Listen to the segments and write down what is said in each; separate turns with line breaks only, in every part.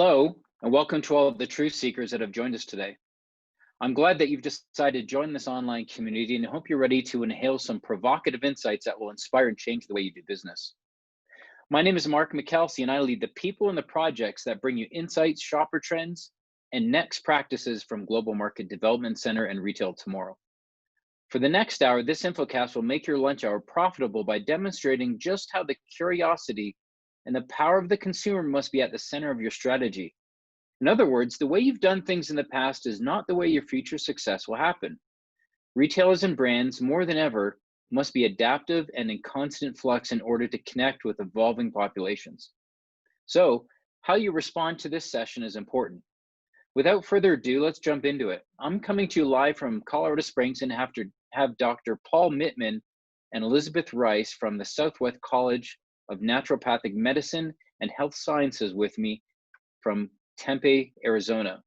Hello, and welcome to all of the truth seekers that have joined us today. I'm glad that you've decided to join this online community and hope you're ready to inhale some provocative insights that will inspire and change the way you do business. My name is Mark McKelsey, and I lead the people and the projects that bring you insights, shopper trends, and next practices from Global Market Development Center and Retail Tomorrow. For the next hour, this infocast will make your lunch hour profitable by demonstrating just how the curiosity and the power of the consumer must be at the center of your strategy. In other words, the way you've done things in the past is not the way your future success will happen. Retailers and brands, more than ever, must be adaptive and in constant flux in order to connect with evolving populations. So, how you respond to this session is important. Without further ado, let's jump into it. I'm coming to you live from Colorado Springs and have Dr. Paul Mittman and Elizabeth Rice from the Southwest College of Naturopathic Medicine and Health Sciences with me from Tempe, Arizona.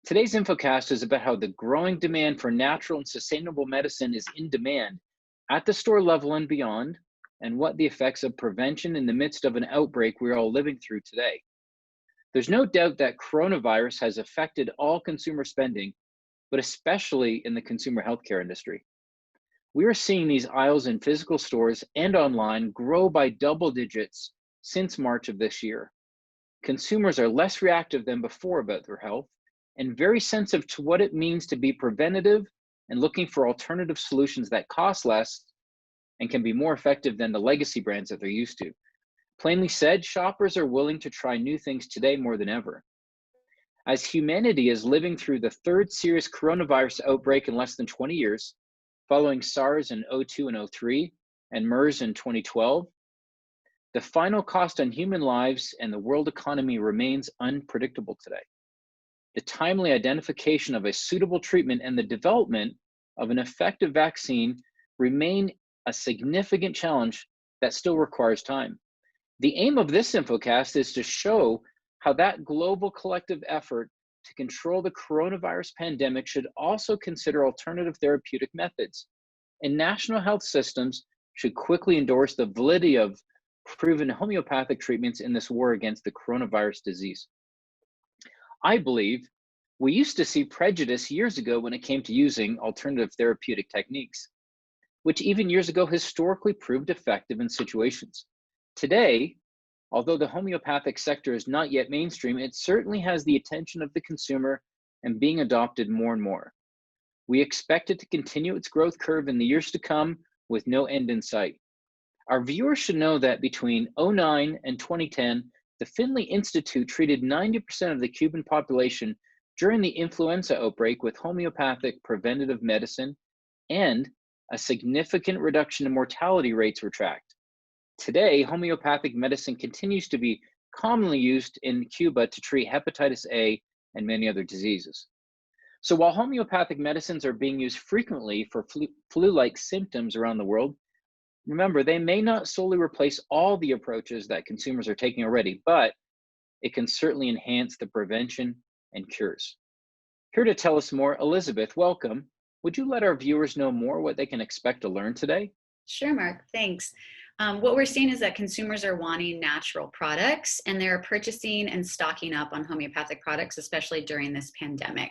Today's infocast is about how the growing demand for natural and sustainable medicine is in demand at the store level and beyond, and what the effects of prevention in the midst of an outbreak we're all living through today. There's no doubt that coronavirus has affected all consumer spending, but especially in the consumer healthcare industry. We are seeing these aisles in physical stores and online grow by double digits since March of this year. Consumers are less reactive than before about their health and very sensitive to what it means to be preventative and looking for alternative solutions that cost less and can be more effective than the legacy brands that they're used to. Plainly said, shoppers are willing to try new things today more than ever. As humanity is living through the third serious coronavirus outbreak in less than 20 years, following SARS in 2002 and 2003 and MERS in 2012, the final cost on human lives and the world economy remains unpredictable today. The timely identification of a suitable treatment and the development of an effective vaccine remain a significant challenge that still requires time. The aim of this infocast is to show how that global collective effort to control the coronavirus pandemic should also consider alternative therapeutic methods, and national health systems should quickly endorse the validity of proven homeopathic treatments in this war against the coronavirus disease. I believe we used to see prejudice years ago when it came to using alternative therapeutic techniques, which even years ago historically proved effective in situations. Today, although the homeopathic sector is not yet mainstream, it certainly has the attention of the consumer and being adopted more and more. We expect it to continue its growth curve in the years to come with no end in sight. Our viewers should know that between 2009 and 2010, the Finley Institute treated 90% of the Cuban population during the influenza outbreak with homeopathic preventative medicine, and a significant reduction in mortality rates were tracked. Today, homeopathic medicine continues to be commonly used in Cuba to treat hepatitis A and many other diseases. So while homeopathic medicines are being used frequently for flu-like symptoms around the world, remember, they may not solely replace all the approaches that consumers are taking already, but it can certainly enhance the prevention and cures. Here to tell us more, Elizabeth, welcome. Would you let our viewers know more what they can expect to learn today?
Sure, Mark, thanks. What we're seeing is that consumers are wanting natural products, and they're purchasing and stocking up on homeopathic products, especially during this pandemic.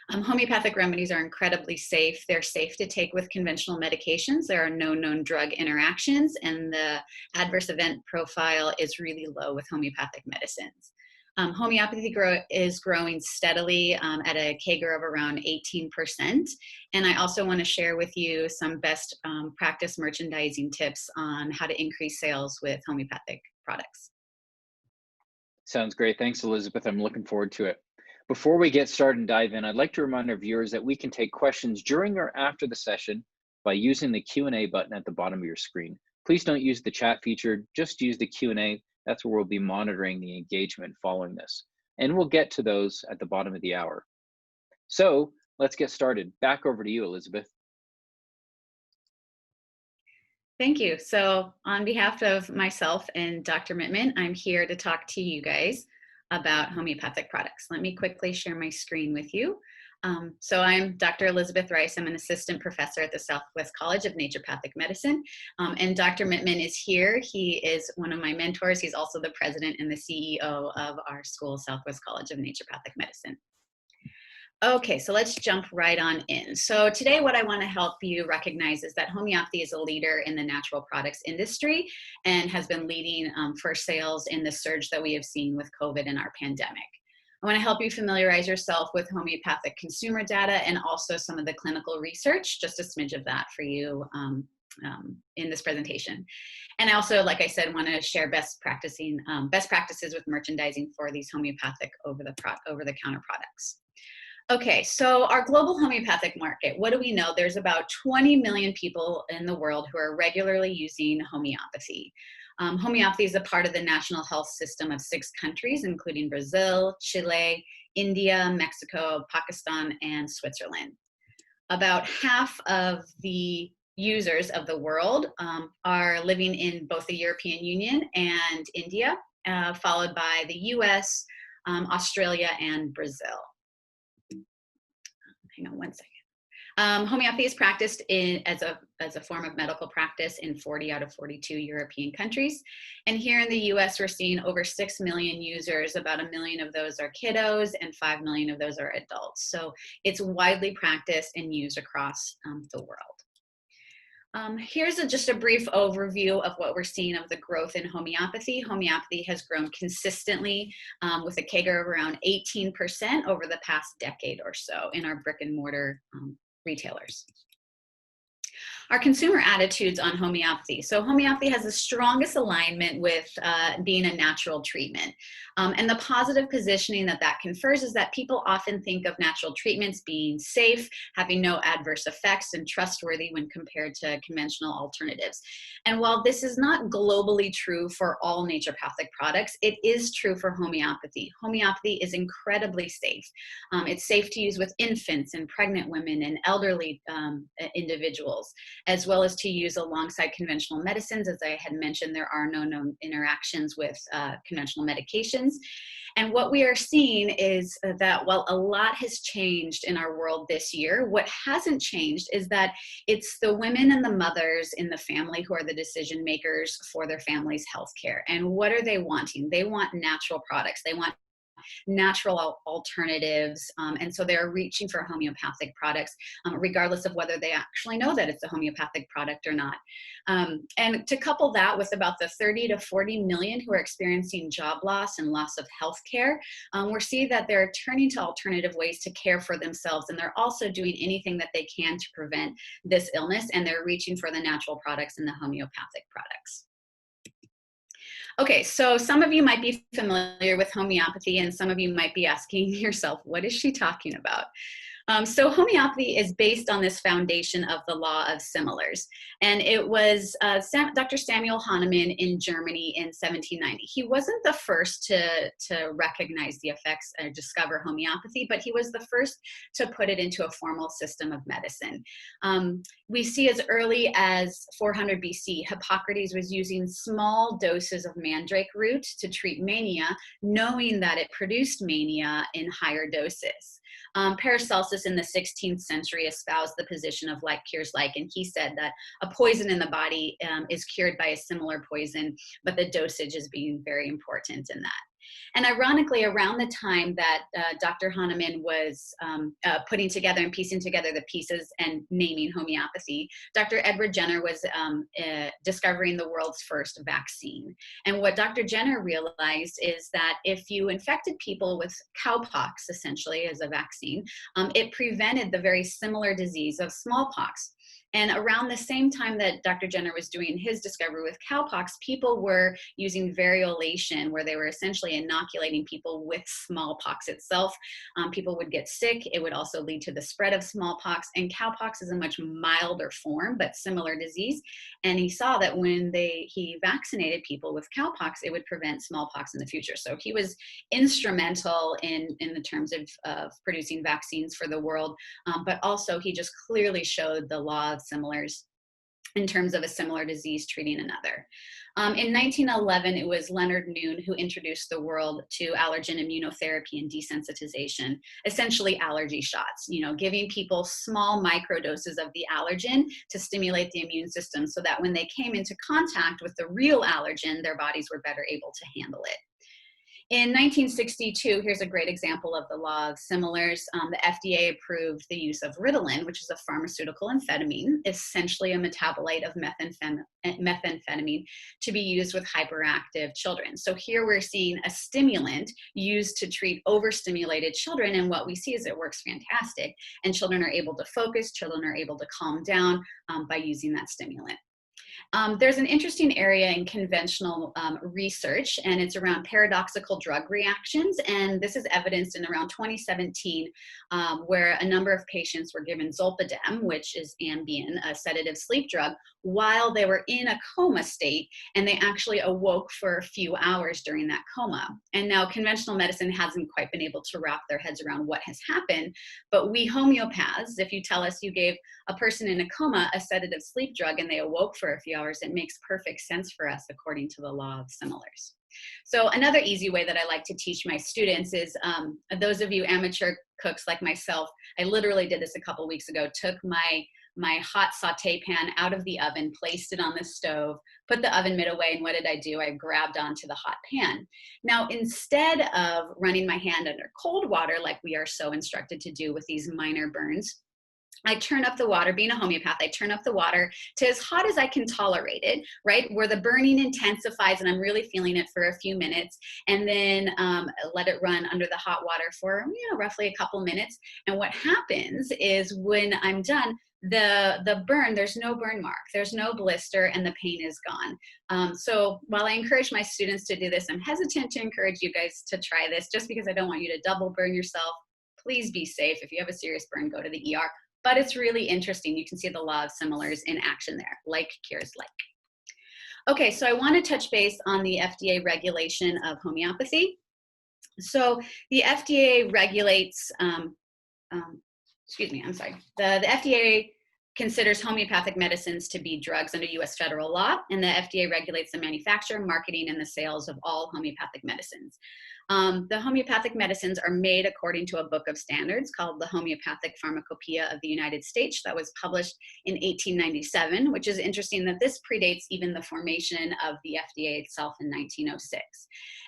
Homeopathic remedies are incredibly safe. They're safe to take with conventional medications. There are no known drug interactions, and the adverse event profile is really low with homeopathic medicines. Homeopathy is growing steadily at a CAGR of around 18%. And I also want to share with you some best practice merchandising tips on how to increase sales with homeopathic products.
Sounds great. Thanks, Elizabeth. I'm looking forward to it. Before we get started and dive in, I'd like to remind our viewers that we can take questions during or after the session by using the Q&A button at the bottom of your screen. Please don't use the chat feature, just use the Q&A. That's where we'll be monitoring the engagement following this. And we'll get to those at the bottom of the hour. So let's get started. Back over to you, Elizabeth.
Thank you. So on behalf of myself and Dr. Mittman, I'm here to talk to you guys about homeopathic products. Let me quickly share my screen with you. So I'm Dr. Elizabeth Rice. I'm an assistant professor at the Southwest College of Naturopathic Medicine. And Dr. Mittman is here. He is one of my mentors. He's also the president and the CEO of our school, Southwest College of Naturopathic Medicine. Okay, so let's jump right on in. So today what I want to help you recognize is that homeopathy is a leader in the natural products industry and has been leading for sales in the surge that we have seen with COVID and our pandemic. I want to help you familiarize yourself with homeopathic consumer data and also some of the clinical research, just a smidge of that for you in this presentation. And I also, like I said, want to share best practices with merchandising for these homeopathic over-the-counter products. Okay, so our global homeopathic market, what do we know? There's about 20 million people in the world who are regularly using homeopathy. Homeopathy is a part of the national health system of 6 countries, including Brazil, Chile, India, Mexico, Pakistan, and Switzerland. About half of the users of the world are living in both the European Union and India, followed by the US, Australia, and Brazil. Hang on one second. Homeopathy is practiced as a form of medical practice in 40 out of 42 European countries. And here in the US, we're seeing over 6 million users. About 1 million of those are kiddos and 5 million of those are adults. So it's widely practiced and used across the world. Here's just a brief overview of what we're seeing of the growth in homeopathy. Homeopathy has grown consistently with a CAGR of around 18% over the past decade or so in our brick and mortar retailers. Our consumer attitudes on homeopathy. So homeopathy has the strongest alignment with being a natural treatment. And the positive positioning that that confers is that people often think of natural treatments being safe, having no adverse effects, and trustworthy when compared to conventional alternatives. And while this is not globally true for all naturopathic products, it is true for homeopathy. Homeopathy is incredibly safe. It's safe to use with infants and pregnant women and elderly individuals, as well as to use alongside conventional medicines. As I had mentioned, there are no known interactions with conventional medications. And what we are seeing is that while a lot has changed in our world this year, what hasn't changed is that it's the women and the mothers in the family who are the decision makers for their family's healthcare. And what are they wanting? They want natural products. They want natural alternatives, and so they're reaching for homeopathic products regardless of whether they actually know that it's a homeopathic product or not. And to couple that with about the 30 to 40 million who are experiencing job loss and loss of health care, we're seeing that they're turning to alternative ways to care for themselves, and they're also doing anything that they can to prevent this illness, and they're reaching for the natural products and the homeopathic products. Okay, so some of you might be familiar with homeopathy, and some of you might be asking yourself, what is she talking about? So homeopathy is based on this foundation of the law of similars. And it was Dr. Samuel Hahnemann in Germany in 1790. He wasn't the first to recognize the effects and discover homeopathy, but he was the first to put it into a formal system of medicine. We see as early as 400 BC, Hippocrates was using small doses of mandrake root to treat mania, knowing that it produced mania in higher doses. Paracelsus in the 16th century espoused the position of like cures like, and he said that a poison in the body is cured by a similar poison, but the dosage is being very important in that. And ironically, around the time that Dr. Hahnemann was putting together and piecing together the pieces and naming homeopathy, Dr. Edward Jenner was discovering the world's first vaccine. And what Dr. Jenner realized is that if you infected people with cowpox, essentially as a vaccine, it prevented the very similar disease of smallpox. And around the same time that Dr. Jenner was doing his discovery with cowpox, people were using variolation, where they were essentially inoculating people with smallpox itself. People would get sick. It would also lead to the spread of smallpox. And cowpox is a much milder form, but similar disease. And he saw that when he vaccinated people with cowpox, it would prevent smallpox in the future. So he was instrumental in the terms of producing vaccines for the world, but also he just clearly showed the law of similars in terms of a similar disease treating another. In 1911, it was Leonard Noon who introduced the world to allergen immunotherapy and desensitization, essentially allergy shots, giving people small microdoses of the allergen to stimulate the immune system so that when they came into contact with the real allergen, their bodies were better able to handle it. In 1962, here's a great example of the law of similars. The FDA approved the use of Ritalin, which is a pharmaceutical amphetamine, essentially a metabolite of methamphetamine, to be used with hyperactive children. So here we're seeing a stimulant used to treat overstimulated children, and what we see is it works fantastic, and children are able to focus, children are able to calm down by using that stimulant. There's an interesting area in conventional research, and it's around paradoxical drug reactions. And this is evidenced in around 2017, where a number of patients were given zolpidem, which is Ambien, a sedative sleep drug, while they were in a coma state, and they actually awoke for a few hours during that coma. And now conventional medicine hasn't quite been able to wrap their heads around what has happened, but we homeopaths, if you tell us you gave a person in a coma a sedative sleep drug and they awoke for a few hours, it makes perfect sense for us according to the law of similars. So another easy way that I like to teach my students is, those of you amateur cooks like myself, I literally did this a couple weeks ago, took my hot saute pan out of the oven, placed it on the stove, put the oven mitt away, and what did I do? I grabbed onto the hot pan. Now, instead of running my hand under cold water like we are so instructed to do with these minor burns, I turn up the water. Being a homeopath, I turn up the water to as hot as I can tolerate it, right? Where the burning intensifies and I'm really feeling it for a few minutes, and then let it run under the hot water for, roughly a couple minutes. And what happens is when I'm done, the burn, there's no burn mark, there's no blister, and the pain is gone. So while I encourage my students to do this, I'm hesitant to encourage you guys to try this just because I don't want you to double burn yourself. Please be safe. If you have a serious burn, go to the ER. But it's really interesting. You can see the law of similars in action there. Like cures like. Okay, so I want to touch base on the FDA regulation of homeopathy. So the FDA regulates, the FDA considers homeopathic medicines to be drugs under US federal law, and the FDA regulates the manufacture, marketing, and the sales of all homeopathic medicines. The homeopathic medicines are made according to a book of standards called the Homeopathic Pharmacopoeia of the United States that was published in 1897, which is interesting that this predates even the formation of the FDA itself in 1906.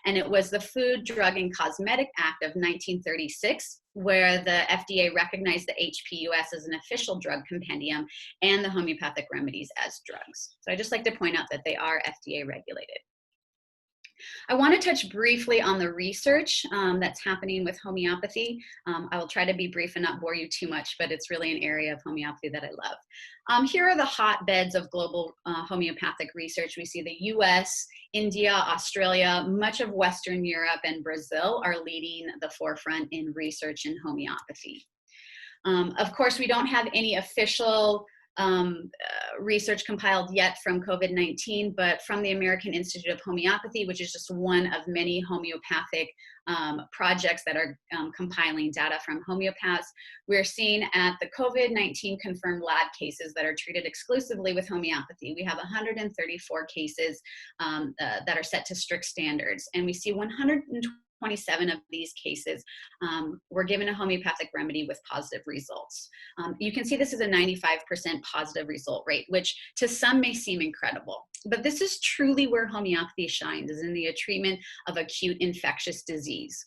And it was the Food, Drug, and Cosmetic Act of 1936 where the FDA recognized the HPUS as an official drug compendium and the homeopathic remedies as drugs. So I just like to point out that they are FDA regulated. I want to touch briefly on the research that's happening with homeopathy. I will try to be brief and not bore you too much, but it's really an area of homeopathy that I love. Here are the hotbeds of global homeopathic research. We see the US, India, Australia, much of Western Europe, and Brazil are leading the forefront in research in homeopathy. Of course, we don't have any official research compiled yet from COVID-19, but from the American Institute of Homeopathy, which is just one of many homeopathic projects that are compiling data from homeopaths, we're seeing at the COVID-19 confirmed lab cases that are treated exclusively with homeopathy. We have 134 cases that are set to strict standards, and we see 127 of these cases were given a homeopathic remedy with positive results. You can see this is a 95% positive result rate, which to some may seem incredible, but this is truly where homeopathy shines, is in the treatment of acute infectious disease.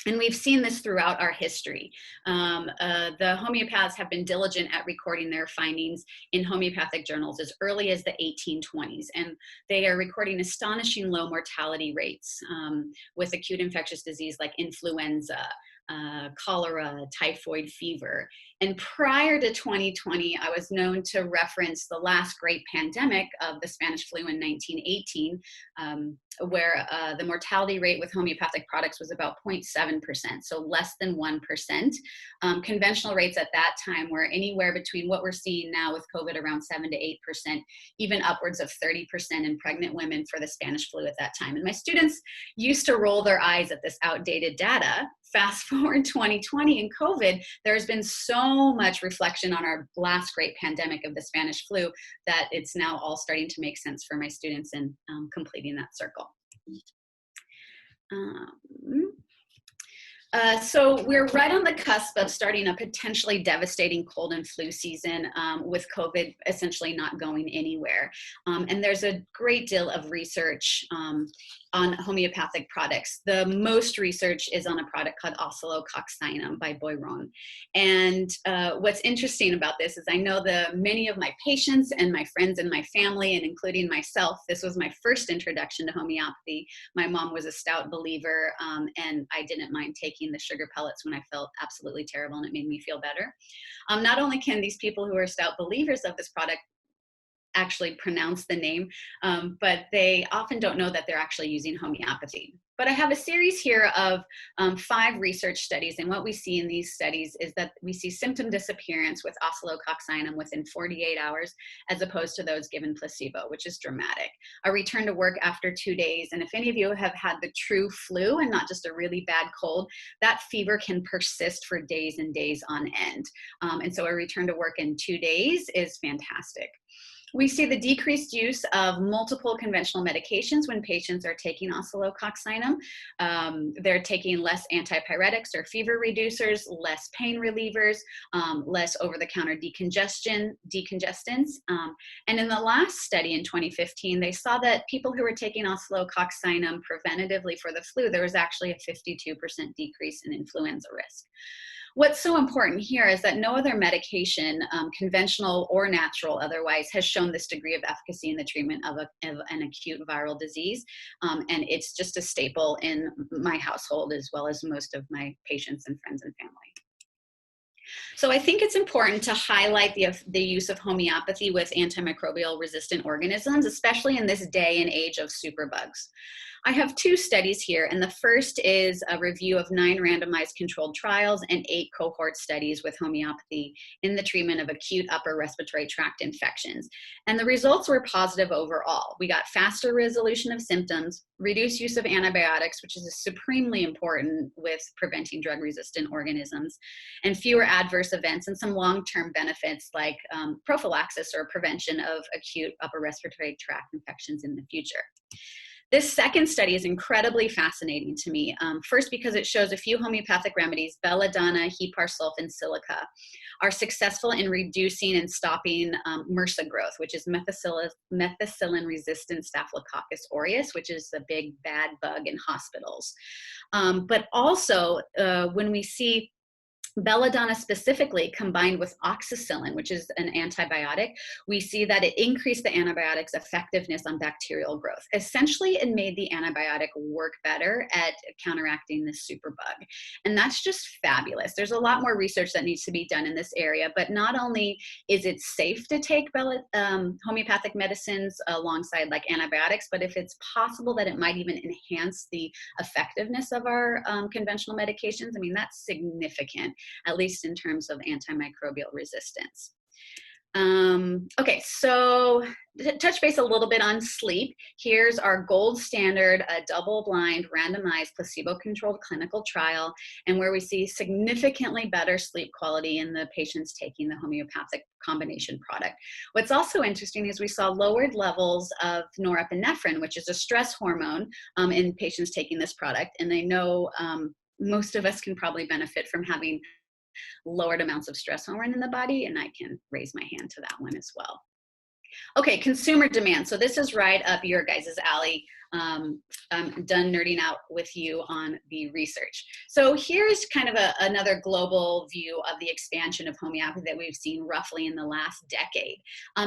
And we've seen this throughout our history. The homeopaths have been diligent at recording their findings in homeopathic journals as early as the 1820s, and they are recording astonishing low mortality rates with acute infectious disease like influenza, cholera, typhoid fever. And prior to 2020, I was known to reference the last great pandemic of the Spanish flu in 1918, where the mortality rate with homeopathic products was about 0.7%, so less than 1%. Conventional rates at that time were anywhere between what we're seeing now with COVID, around 7 to 8%, even upwards of 30% in pregnant women for the Spanish flu at that time. And my students used to roll their eyes at this outdated data. Fast forward 2020 and COVID, there's been so so much reflection on our last great pandemic of the Spanish flu that it's now all starting to make sense for my students and completing that circle. So we're right on the cusp of starting a potentially devastating cold and flu season with COVID essentially not going anywhere. And there's a great deal of research on homeopathic products. The most research is on a product called Oscillococcinum by Boiron. And what's interesting about this is I know many of my patients and my friends and my family, and including myself, this was my first introduction to homeopathy. My mom was a stout believer, and I didn't mind taking the sugar pellets when I felt absolutely terrible, and it made me feel better. Not only can these people who are stout believers of this product actually pronounce the name, but they often don't know that they're actually using homeopathy. But I have a series here of 5 research studies, and what we see in these studies is that we see symptom disappearance with Oscillococcinum within 48 hours, as opposed to those given placebo, which is dramatic. A return to work after 2 days, and if any of you have had the true flu and not just a really bad cold, that fever can persist for days and days on end. And so a return to work in 2 days is fantastic. We see the decreased use of multiple conventional medications when patients are taking Oscillococcinum. They're taking less antipyretics or fever reducers, less pain relievers, less over-the-counter decongestants. And in the last study in 2015, they saw that people who were taking Oscillococcinum preventatively for the flu, there was actually a 52% decrease in influenza risk. What's so important here is that no other medication, conventional or natural otherwise, has shown this degree of efficacy in the treatment of an acute viral disease. And it's just a staple in my household as well as most of my patients and friends and family. So I think it's important to highlight the use of homeopathy with antimicrobial resistant organisms, especially in this day and age of superbugs. I have 2 studies here, and the first is a review of 9 randomized controlled trials and 8 cohort studies with homeopathy in the treatment of acute upper respiratory tract infections. And the results were positive overall. We got faster resolution of symptoms, reduced use of antibiotics, which is supremely important with preventing drug-resistant organisms, and fewer adverse events, and some long-term benefits like prophylaxis or prevention of acute upper respiratory tract infections in the future. This second study is incredibly fascinating to me. First, because it shows a few homeopathic remedies, belladonna, heparsulfan, silica, are successful in reducing and stopping MRSA growth, which is methicillin-resistant Staphylococcus aureus, which is the big bad bug in hospitals. But also, when we see belladonna specifically combined with oxacillin, which is an antibiotic, we see that it increased the antibiotic's effectiveness on bacterial growth. Essentially, it made the antibiotic work better at counteracting this superbug. And that's just fabulous. There's a lot more research that needs to be done in this area, but not only is it safe to take homeopathic medicines alongside like antibiotics, but if it's possible that it might even enhance the effectiveness of our conventional medications, I mean, that's significant, at least in terms of antimicrobial resistance. Okay, so to touch base a little bit on sleep, here's our gold standard, a double-blind, randomized, placebo-controlled clinical trial, and where we see significantly better sleep quality in the patients taking the homeopathic combination product. What's also interesting is we saw lowered levels of norepinephrine, which is a stress hormone, in patients taking this product, and I know most of us can probably benefit from having lowered amounts of stress hormone in the body, and I can raise my hand to that one as well. Okay, consumer demand. So this is right up your guys' alley. I'm done nerding out with you on the research. So here's kind of another global view of the expansion of homeopathy that we've seen roughly in the last decade.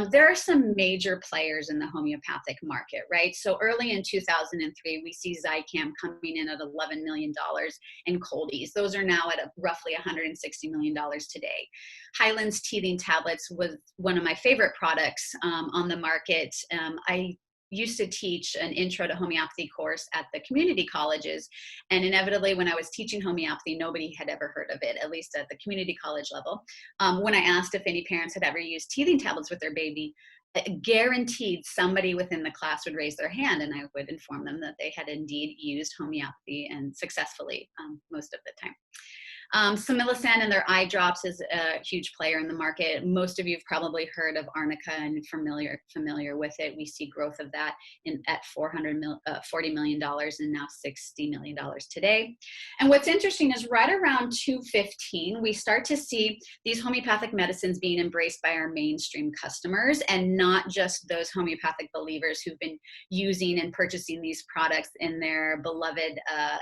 There are some major players in the homeopathic market, right? So early in 2003, we see Zicam coming in at $11 million, and Coldies. Those are now at roughly $160 million today. Hyland's teething tablets was one of my favorite products on the market. I used to teach an intro to homeopathy course at the community colleges, and inevitably when I was teaching homeopathy, nobody had ever heard of it, at least at the community college level. When I asked if any parents had ever used teething tablets with their baby, guaranteed somebody within the class would raise their hand, and I would inform them that they had indeed used homeopathy, and successfully most of the time. Samilocin and their eye drops is a huge player in the market. Most of you have probably heard of Arnica and familiar with it. We see growth of that at $40 million and now $60 million today. And what's interesting is right around 2015, we start to see these homeopathic medicines being embraced by our mainstream customers, and not just those homeopathic believers who've been using and purchasing these products in their beloved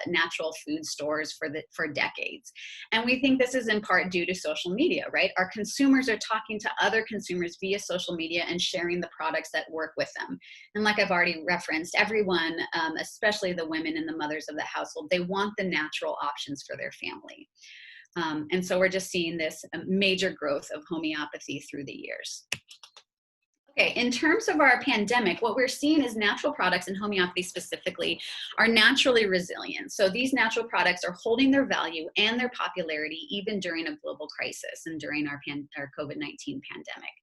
natural food stores for decades. And we think this is in part due to social media, right? Our consumers are talking to other consumers via social media and sharing the products that work with them. And like I've already referenced, everyone, especially the women and the mothers of the household, they want the natural options for their family. And so we're just seeing this major growth of homeopathy through the years. Okay, in terms of our pandemic, what we're seeing is natural products, and homeopathy specifically, are naturally resilient. So these natural products are holding their value and their popularity even during a global crisis and during our COVID-19 pandemic.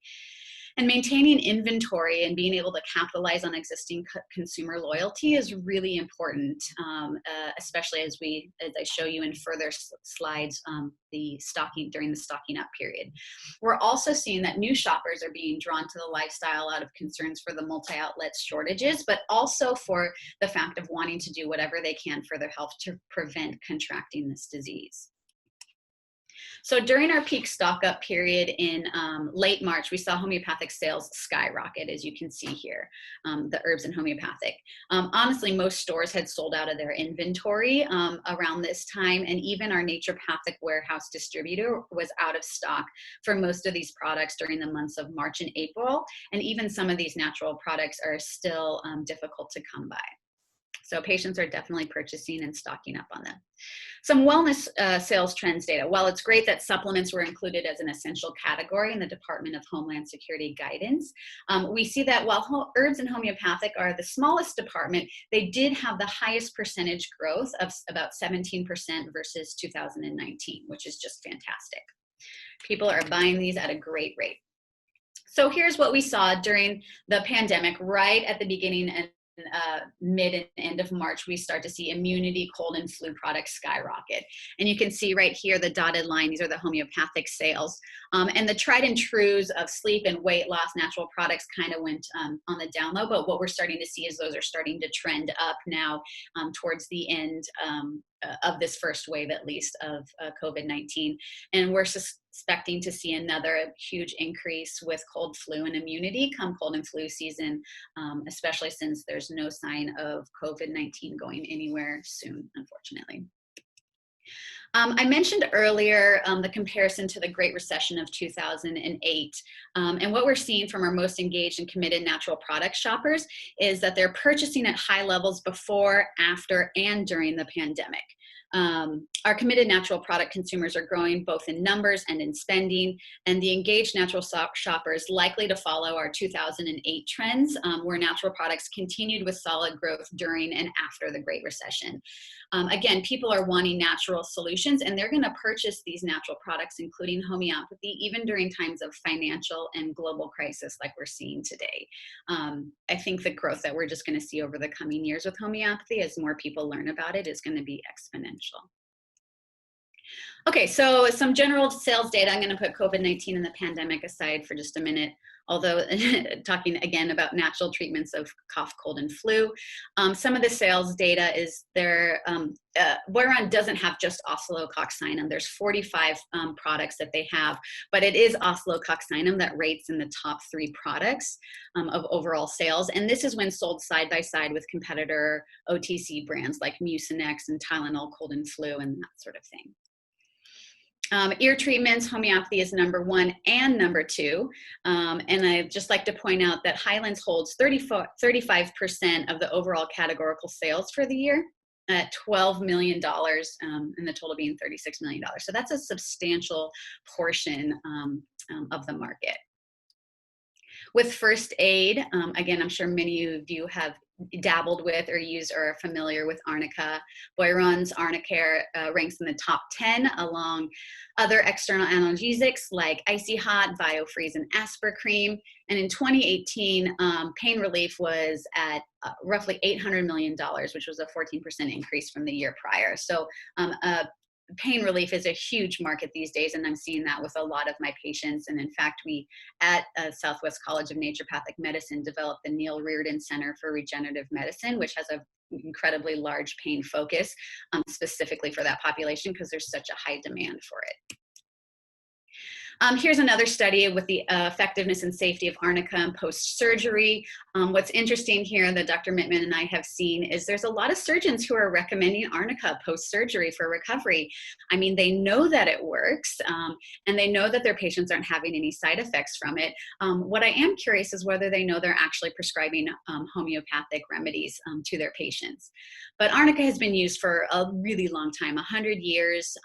And maintaining inventory and being able to capitalize on existing consumer loyalty is really important, especially as I show you in further slides, during the stocking up period. We're also seeing that new shoppers are being drawn to the lifestyle out of concerns for the multi-outlet shortages, but also for the fact of wanting to do whatever they can for their health to prevent contracting this disease. So during our peak stock up period in late March, we saw homeopathic sales skyrocket, as you can see here, the herbs and homeopathic. Honestly, most stores had sold out of their inventory around this time, and even our naturopathic warehouse distributor was out of stock for most of these products during the months of March and April, and even some of these natural products are still difficult to come by. So patients are definitely purchasing and stocking up on them. Some wellness sales trends data. While it's great that supplements were included as an essential category in the Department of Homeland Security guidance, we see that while herbs and homeopathic are the smallest department, they did have the highest percentage growth of about 17% versus 2019, which is just fantastic. People are buying these at a great rate. So here's what we saw during the pandemic. Right at the beginning and mid and end of March, we start to see immunity, cold and flu products skyrocket. And you can see right here, the dotted line, these are the homeopathic sales. And the tried and trues of sleep and weight loss natural products kind of went on the down low, but what we're starting to see is those are starting to trend up now towards the end of this first wave, at least, of COVID-19. And we're expecting to see another huge increase with cold, flu, and immunity come cold and flu season, especially since there's no sign of COVID-19 going anywhere soon, unfortunately. I mentioned earlier the comparison to the Great Recession of 2008. And what we're seeing from our most engaged and committed natural product shoppers is that they're purchasing at high levels before, after, and during the pandemic. Our committed natural product consumers are growing both in numbers and in spending, and the engaged natural shoppers likely to follow our 2008 trends, where natural products continued with solid growth during and after the Great Recession. Again, people are wanting natural solutions, and they're going to purchase these natural products, including homeopathy, even during times of financial and global crisis like we're seeing today. I think the growth that we're just going to see over the coming years with homeopathy, as more people learn about it, is going to be exponential. Okay, so some general sales data. I'm going to put COVID-19 and the pandemic aside for just a minute, although talking again about natural treatments of cough, cold, and flu. Some of the sales data is there. Boiron doesn't have just Oscillococcinum. There's 45 products that they have, but it is Oscillococcinum that rates in the top 3 products of overall sales. And this is when sold side by side with competitor OTC brands like Mucinex and Tylenol cold and flu and that sort of thing. Ear treatments, homeopathy is #1 and #2. And I'd just like to point out that Highlands holds 35% of the overall categorical sales for the year at $12 million, and the total being $36 million. So that's a substantial portion of the market. With first aid, again, I'm sure many of you have dabbled with or used or are familiar with Arnica. Boiron's Arnica ranks in the top 10 along other external analgesics like Icy Hot, Biofreeze, and Aspercream. And in 2018, pain relief was at roughly $800 million, which was a 14% increase from the year prior. So pain relief is a huge market these days, and I'm seeing that with a lot of my patients. And in fact, we at Southwest College of Naturopathic Medicine developed the Neil Reardon Center for Regenerative Medicine, which has a incredibly large pain focus specifically for that population because there's such a high demand for it. Here's another study with the effectiveness and safety of Arnica and post-surgery. What's interesting here that Dr. Mittman and I have seen is there's a lot of surgeons who are recommending Arnica post-surgery for recovery. I mean, they know that it works, and they know that their patients aren't having any side effects from it. What I am curious is whether they know they're actually prescribing homeopathic remedies to their patients. But Arnica has been used for a really long time, 100 years.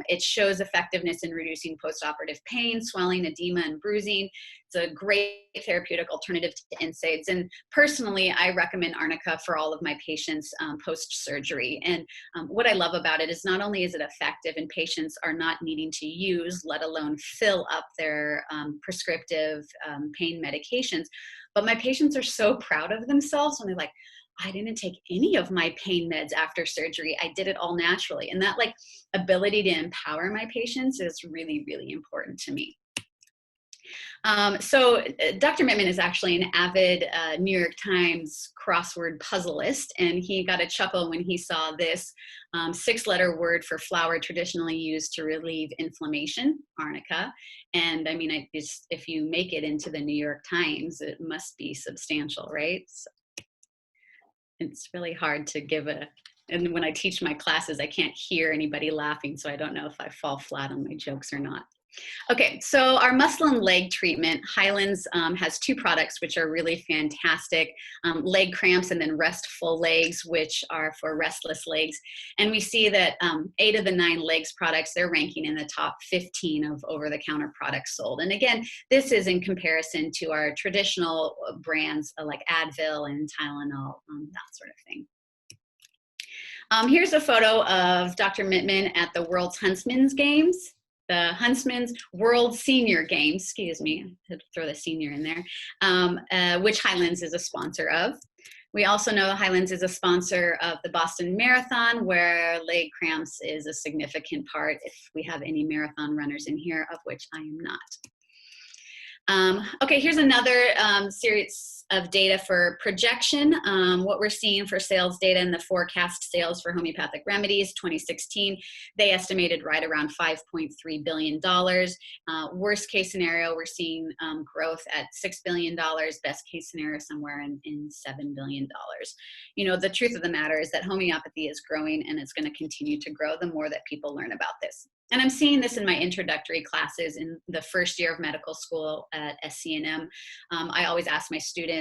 It shows effectiveness in reducing post-operative pain, swelling, edema, and bruising. It's a great therapeutic alternative to NSAIDs. And personally, I recommend Arnica for all of my patients post-surgery. And what I love about it is not only is it effective and patients are not needing to use, let alone fill up their prescriptive pain medications, but my patients are so proud of themselves when they're like, I didn't take any of my pain meds after surgery. I did it all naturally. And that ability to empower my patients is really, really important to me. So Dr. Mittman is actually an avid New York Times crossword puzzleist, and he got a chuckle when he saw this 6-letter word for flower traditionally used to relieve inflammation, Arnica. And I mean, if you make it into the New York Times, it must be substantial, right? So it's really hard to give and when I teach my classes, I can't hear anybody laughing, so I don't know if I fall flat on my jokes or not. Okay, so our muslin leg treatment, Highlands has 2 products which are really fantastic, leg cramps and then restful legs, which are for restless legs. And we see that 8 of the 9 legs products, they're ranking in the top 15 of over-the-counter products sold. And again, this is in comparison to our traditional brands like Advil and Tylenol, that sort of thing. Here's a photo of Dr. Mittman at the World's Huntsman's Games. The Huntsman's World Senior Games, excuse me, I had to throw the senior in there, which Highlands is a sponsor of. We also know Highlands is a sponsor of the Boston Marathon, where leg cramps is a significant part, if we have any marathon runners in here, of which I am not. Okay, here's another series of data for projection. What we're seeing for sales data and the forecast sales for homeopathic remedies, 2016, they estimated right around $5.3 billion. Worst case scenario, we're seeing growth at $6 billion. Best case scenario, somewhere in $7 billion. You know, the truth of the matter is that homeopathy is growing, and it's going to continue to grow the more that people learn about this. And I'm seeing this in my introductory classes in the first year of medical school at SCNM. I always ask my students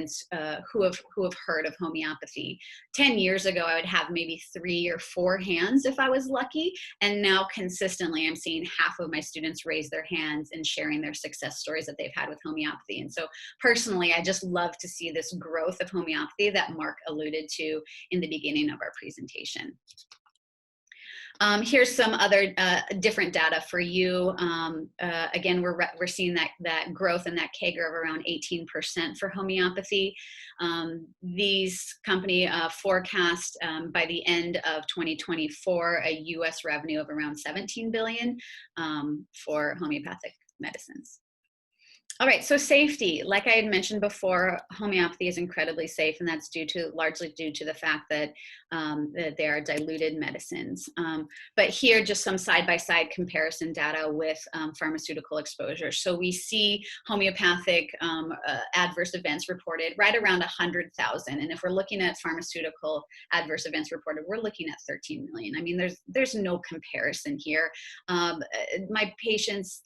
who have heard of homeopathy. 10 years ago, I would have maybe 3 or 4 hands if I was lucky. And now consistently, I'm seeing half of my students raise their hands and sharing their success stories that they've had with homeopathy. And so personally, I just love to see this growth of homeopathy that Mark alluded to in the beginning of our presentation. Here's some other different data for you. Again, we're seeing that growth and that CAGR of around 18% for homeopathy. These company forecast by the end of 2024 a U.S. revenue of around $17 billion for homeopathic medicines. All right, so safety. Like I had mentioned before, homeopathy is incredibly safe, and that's largely due to the fact that they are diluted medicines. But here, just some side-by-side comparison data with pharmaceutical exposure. So we see homeopathic adverse events reported right around 100,000. And if we're looking at pharmaceutical adverse events reported, we're looking at 13 million. I mean, there's no comparison here. My patients,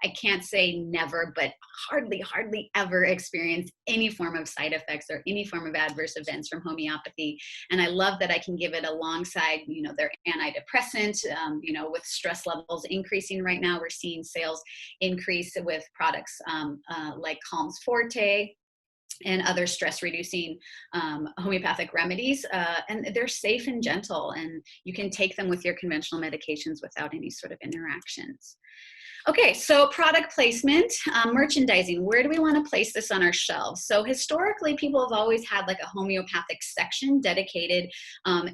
I can't say never, but hardly ever experience any form of side effects or any form of adverse events from homeopathy. And I love that I can give it alongside, you know, their antidepressant, you know, with stress levels increasing right now, we're seeing sales increase with products like Calms Forte and other stress reducing homeopathic remedies. And they're safe and gentle, and you can take them with your conventional medications without any sort of interactions. Okay, so product placement, merchandising, where do we want to place this on our shelves? So historically, people have always had like a homeopathic section dedicated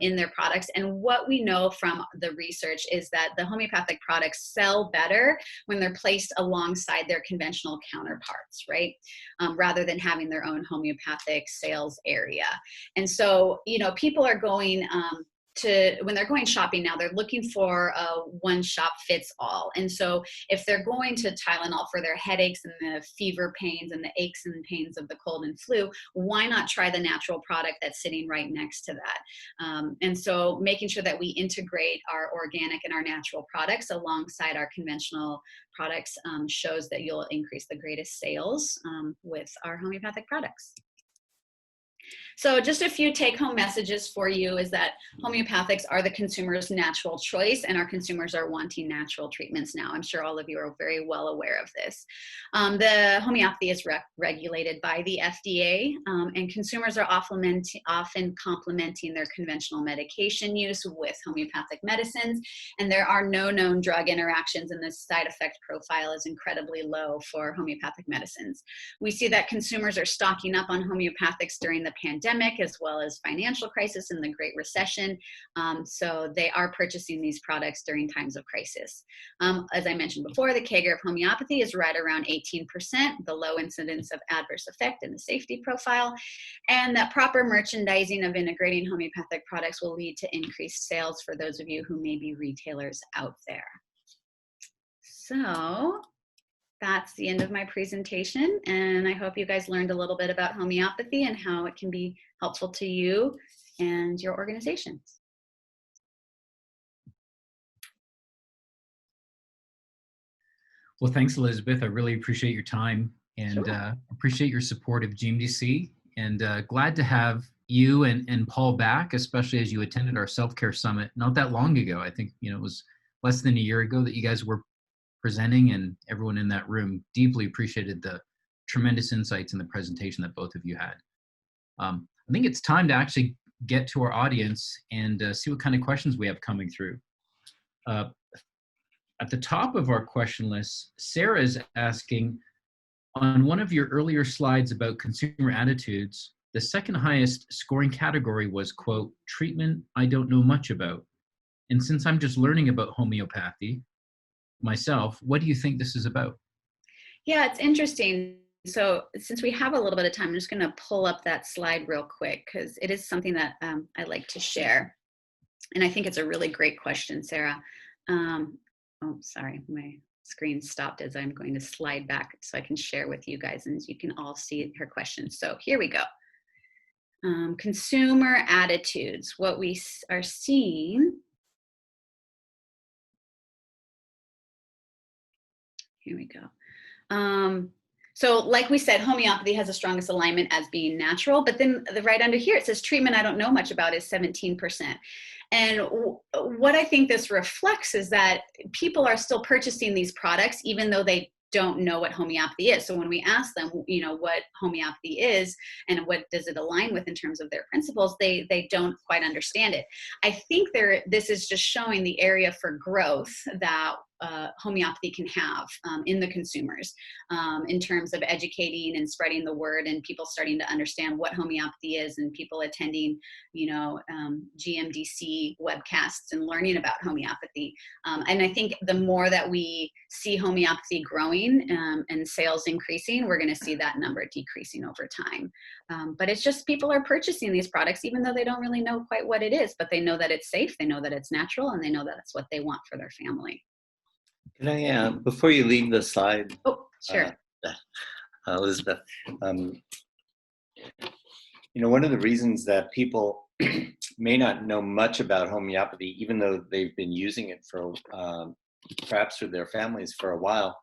in their products. And what we know from the research is that the homeopathic products sell better when they're placed alongside their conventional counterparts, right? Rather than having their own homeopathic sales area. And so, you know, people are going, when they're going shopping now, they're looking for a one shop fits all. And so if they're going to Tylenol for their headaches and the fever pains and the aches and pains of the cold and flu, why not try the natural product that's sitting right next to that? And so making sure that we integrate our organic and our natural products alongside our conventional products shows that you'll increase the greatest sales with our homeopathic products. So just a few take-home messages for you is that homeopathics are the consumer's natural choice, and our consumers are wanting natural treatments now. I'm sure all of you are very well aware of this. The homeopathy is regulated by the FDA, and consumers are often complementing their conventional medication use with homeopathic medicines, and there are no known drug interactions, and the side effect profile is incredibly low for homeopathic medicines. We see that consumers are stocking up on homeopathics during the pandemic, as well as financial crisis and the Great Recession. So they are purchasing these products during times of crisis. As I mentioned before, the CAGR of homeopathy is right around 18%, the low incidence of adverse effect and the safety profile, and that proper merchandising of integrating homeopathic products will lead to increased sales for those of you who may be retailers out there. So that's the end of my presentation, and I hope you guys learned a little bit about homeopathy and how it can be helpful to you and your organizations.
Well, thanks, Elizabeth. I really appreciate your time and
Sure.
appreciate your support of GMDC, and glad to have you and Paul back, especially as you attended our self-care summit not that long ago. I think, you know, it was less than a year ago that you guys were presenting, and everyone in that room deeply appreciated the tremendous insights in the presentation that both of you had. I think it's time to actually get to our audience and see what kind of questions we have coming through. At the top of our question list, Sarah is asking, on one of your earlier slides about consumer attitudes, the second highest scoring category was, quote, treatment I don't know much about. And since I'm just learning about homeopathy myself, what do you think this is about?
Yeah, it's interesting. So since we have a little bit of time, I'm just going to pull up that slide real quick because it is something that I like to share. And I think it's a really great question, Sarah. Oh, sorry, my screen stopped as I'm going to slide back so I can share with you guys and you can all see her question. So here we go. Consumer attitudes, what we are seeing. Here we go. So like we said, homeopathy has the strongest alignment as being natural, but then right under here, it says treatment I don't know much about is 17%. And what I think this reflects is that people are still purchasing these products, even though they don't know what homeopathy is. So when we ask them, you know, what homeopathy is and what does it align with in terms of their principles, they don't quite understand it. I think this is just showing the area for growth that homeopathy can have in the consumers in terms of educating and spreading the word and people starting to understand what homeopathy is and people attending, you know, GMDC webcasts and learning about homeopathy. And I think the more that we see homeopathy growing and sales increasing, we're going to see that number decreasing over time. But it's just people are purchasing these products even though they don't really know quite what it is, but they know that it's safe, they know that it's natural, and they know that it's what they want for their family.
Can I, before you leave the slide,
oh, sure.
Elizabeth, you know, one of the reasons that people may not know much about homeopathy, even though they've been using it for perhaps for their families for a while,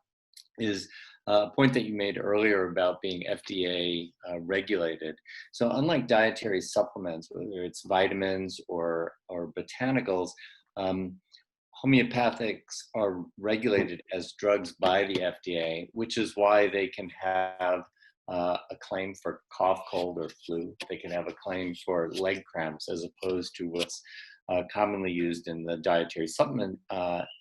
is a point that you made earlier about being FDA regulated. So unlike dietary supplements, whether it's vitamins or botanicals, homeopathics are regulated as drugs by the FDA, which is why they can have a claim for cough, cold, or flu. They can have a claim for leg cramps as opposed to what's commonly used in the dietary supplement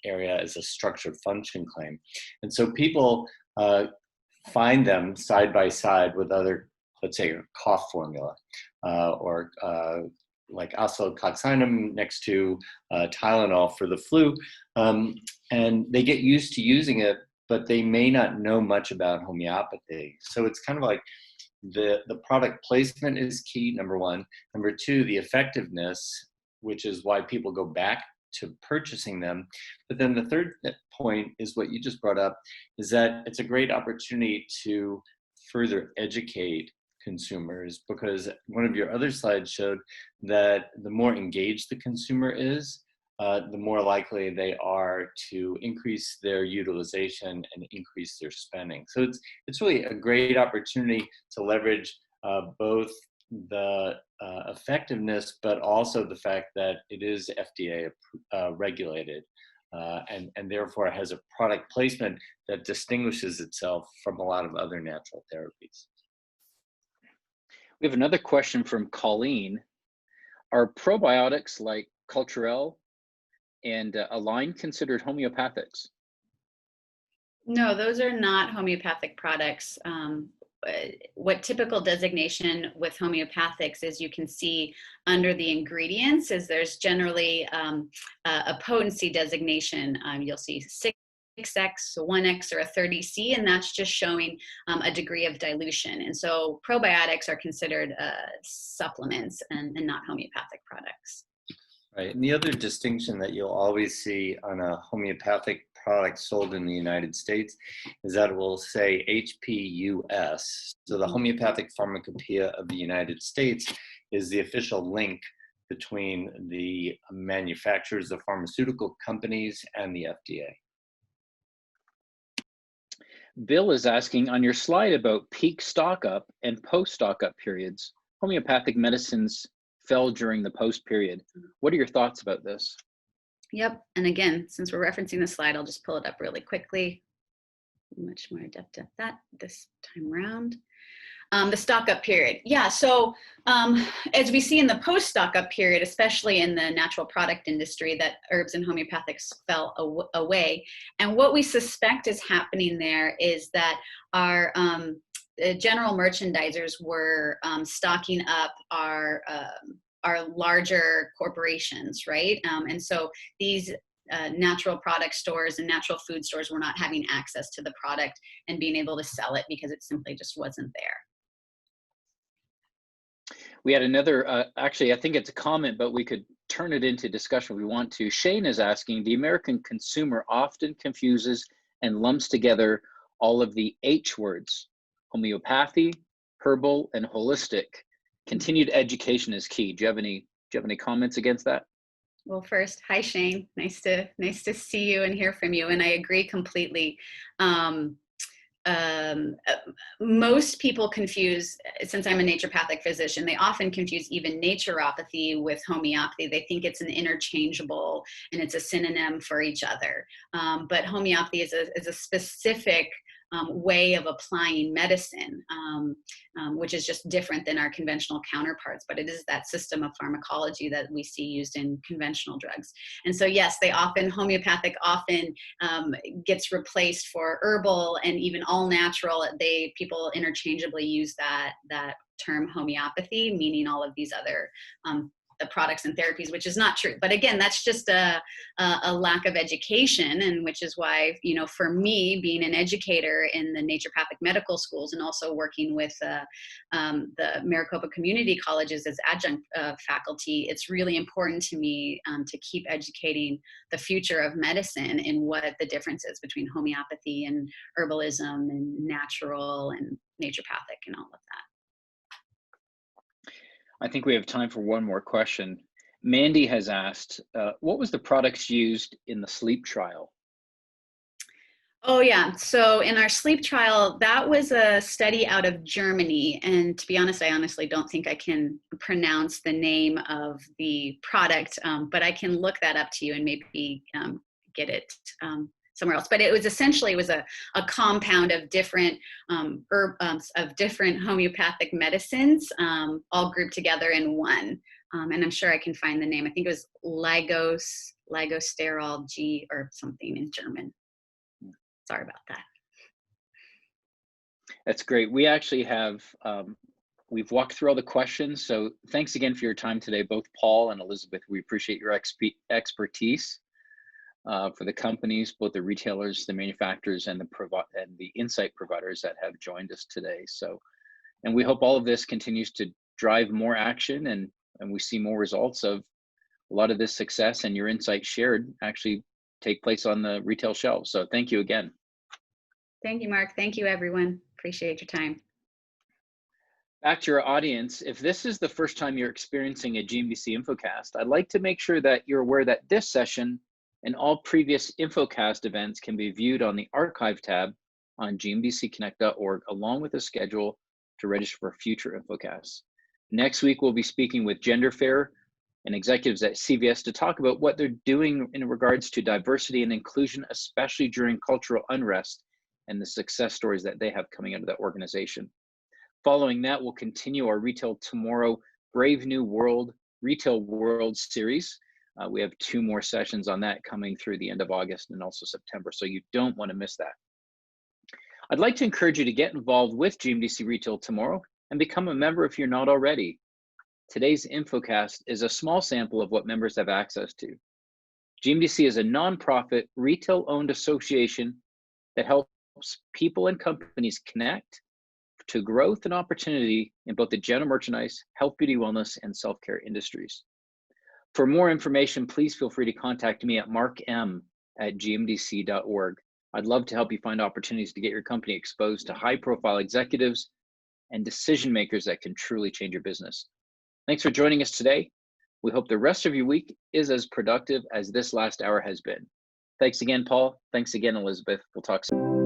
area as a structured function claim. And so people find them side by side with other, let's say, a cough formula, or like Oscillococcinum next to Tylenol for the flu, and they get used to using it, but they may not know much about homeopathy. So it's kind of like the product placement is key, number one. Number two, the effectiveness, which is why people go back to purchasing them. But then the third point is what you just brought up, is that it's a great opportunity to further educate consumers, because one of your other slides showed that the more engaged the consumer is, the more likely they are to increase their utilization and increase their spending. So it's really a great opportunity to leverage both the effectiveness, but also the fact that it is FDA regulated, and therefore has a product placement that distinguishes itself from a lot of other natural therapies.
We have another question from Colleen. Are probiotics like Culturelle and Align considered homeopathics?
No, those are not homeopathic products. What typical designation with homeopathics is, you can see under the ingredients, is there's generally a potency designation. You'll see 6x, 1x, or a 30C, and that's just showing a degree of dilution. And so probiotics are considered supplements and not homeopathic products.
Right, and the other distinction that you'll always see on a homeopathic product sold in the United States is that it will say HPUS. So the Homeopathic Pharmacopoeia of the United States is the official link between the manufacturers of pharmaceutical companies and the FDA.
Bill is asking, on your slide about peak stock up and post stock up periods, homeopathic medicines fell during the post period. What are your thoughts about this?
Yep, and again, since we're referencing the slide, I'll just pull it up really quickly. Much more adept at that this time around. The stock up period. Yeah, so as we see in the post stock up period, especially in the natural product industry, that herbs and homeopathics fell away. And what we suspect is happening there is that our general merchandisers were stocking up our larger corporations, right? And so these natural product stores and natural food stores were not having access to the product and being able to sell it because it simply just wasn't there.
We had another, actually, I think it's a comment, but we could turn it into discussion if we want to. Shane is asking, the American consumer often confuses and lumps together all of the H words, homeopathy, herbal, and holistic. Continued education is key. Do you have any comments against that?
Well, first, hi Shane. Nice to see you and hear from you. And I agree completely. Most people confuse, since I'm a naturopathic physician, they often confuse even naturopathy with homeopathy. They think it's an interchangeable and it's a synonym for each other. But homeopathy is a specific way of applying medicine, which is just different than our conventional counterparts, but it is that system of pharmacology that we see used in conventional drugs. And so yes, homeopathic often gets replaced for herbal and even all natural. People interchangeably use that term homeopathy, meaning all of these other the products and therapies, which is not true. But again, that's just a lack of education, and which is why, for me, being an educator in the naturopathic medical schools and also working with the Maricopa community colleges as adjunct faculty, it's really important to me to keep educating the future of medicine in what the difference is between homeopathy and herbalism and natural and naturopathic and all of that.
I think we have time for one more question. Mandy has asked, what was the products used in the sleep trial?
Oh yeah, so in our sleep trial, that was a study out of Germany. And to be honest, I honestly don't think I can pronounce the name of the product, but I can look that up to you and maybe get it somewhere else. But it was essentially a compound of different different homeopathic medicines, all grouped together in one. And I'm sure I can find the name. I think it was Ligosterol G or something in German. Sorry about that.
That's great. We actually have, we've walked through all the questions. So thanks again for your time today, both Paul and Elizabeth. We appreciate your expertise for the companies, both the retailers, the manufacturers, and the insight providers that have joined us today. So, and we hope all of this continues to drive more action and we see more results of a lot of this success and your insights shared actually take place on the retail shelves. So thank you again.
Thank you, Mark. Thank you, everyone. Appreciate your time.
Back to your audience, if this is the first time you're experiencing a GMDC Infocast, I'd like to make sure that you're aware that this session and all previous Infocast events can be viewed on the archive tab on gmdcconnect.org, along with a schedule to register for future Infocasts. Next week, we'll be speaking with Gender Fair and executives at CVS to talk about what they're doing in regards to diversity and inclusion, especially during cultural unrest, and the success stories that they have coming out of that organization. Following that, we'll continue our Retail Tomorrow Brave New World Retail World series. We have 2 more sessions on that coming through the end of August and also September, so you don't want to miss that. I'd like to encourage you to get involved with GMDC Retail Tomorrow and become a member if you're not already. Today's Infocast is a small sample of what members have access to. GMDC is a nonprofit, retail-owned association that helps people and companies connect to growth and opportunity in both the general merchandise, health, beauty, wellness, and self-care industries. For more information, please feel free to contact me at markm@gmdc.org. I'd love to help you find opportunities to get your company exposed to high-profile executives and decision makers that can truly change your business. Thanks for joining us today. We hope the rest of your week is as productive as this last hour has been. Thanks again, Paul. Thanks again, Elizabeth. We'll talk soon.